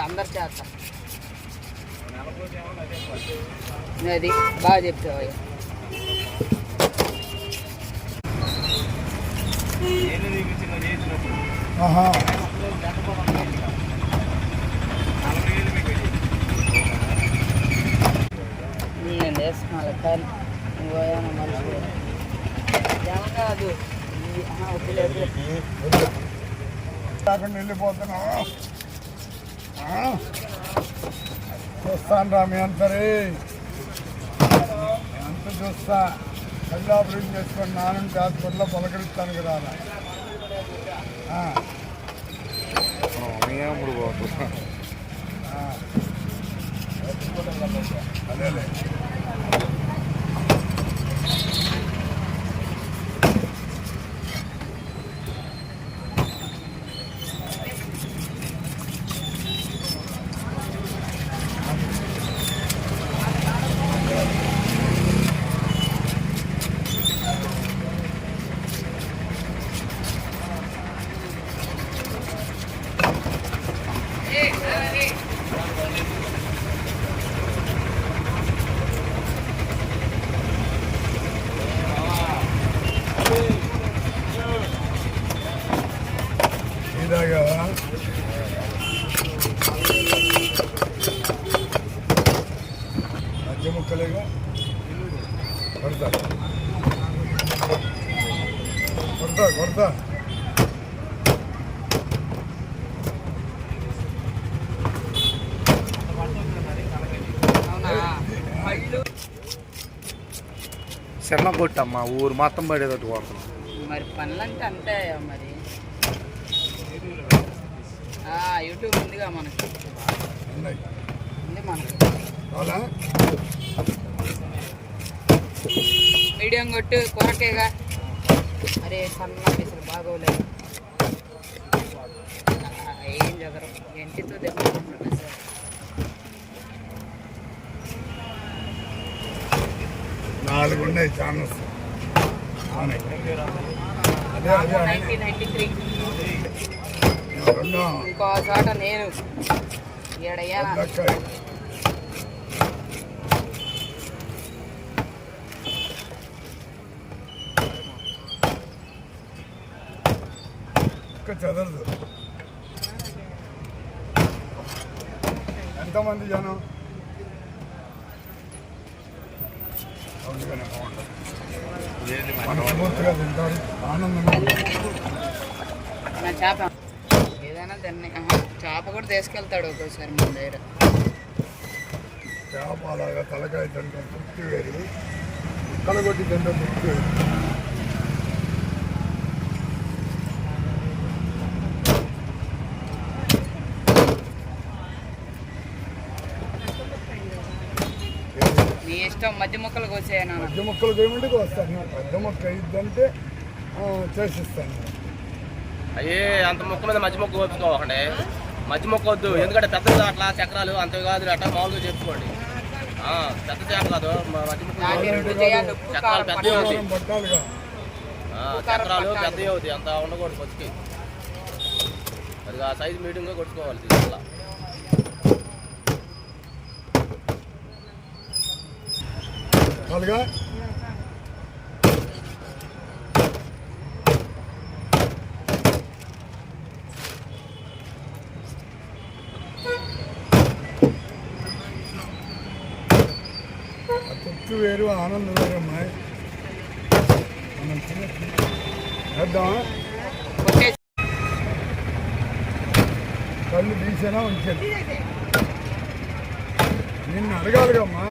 అందరు చేస్తా అది బాగా చెప్తావు. నేను వేసుకున్నా కానీ ఇంకోనా మనిషి జనం కాదు కాకుండా వెళ్ళిపోతున్నా చూస్తాను రా మీ అంతరే ఎంత చూస్తా కళ్ళు ఆపరేషన్ చేసుకొని నానంటే హాస్పిటల్లో పలకరిస్తాను కదా అదేలే మధ్య ముక్కలేగా కొడతా కొడతా కొడతా శర్మ కొట్టమ్మా ఊరు మొత్తం పడేటట్టు కొడుతున్నాం. మరి పనులంటే అంతే మరి యూట్యూబ్ ఉందిగా మనకి ఉంది మనకి మీడియం కొట్టు కొరకేగా. అరే సన్న పీసులు బాగోలేదు ఏం జగరం ఎంటితో దెబ్బతింటున్నా సార్. నాలుగు ఉన్నాయి ఛానల్స్ 1993 ఇంకో చోట నేను ఏడయ్యానా చదరదు. ఎంతమంది జనం మనస్ఫూర్తిగా తింటారు ఆనందంగా. చేప ఏదైనా దాన్ని చేప కూడా తీసుకెళ్తాడు ఒక్కోసారి మన దగ్గర. చేప అలాగా తలకాయ తింటాం తృప్తి వేరు, ముక్కలు కొట్టి తింటాం తృప్తి వేరు. నీ ఇష్టం. మధ్య మొక్కలు కోసేయనా? మధ్య మొక్కలు చేయమంటే వస్తాను. పెద్ద మొక్క ఇద్దంటే చేసిస్తాను. అయ్యే అంత మొక్క మీద మధ్య మొక్క కోసుకోకండి. మధ్య మొక్క వద్దు, ఎందుకంటే పెద్ద అట్లా చక్రాలు అంత కాదు అట్లా మామూలుగా చెప్పుకోండి. పెద్ద చేప కాదు మధ్య మొక్క చక్రాలు పెద్దవి అవుతాయి. చక్రాలు పెద్దవి అవుతాయి, అంత ఉండకూడదు కొద్దికి. అది ఆ సైజు మీడియంగా కొట్టుకోవాలి తీసుకులా. అలాగా తృప్తి వేరు, ఆనందం వేరు అమ్మాయి. మనం చేద్దామా? కళ్ళు తీసేనా ఉంచాను. నిన్ను అడగాలిగా అమ్మా.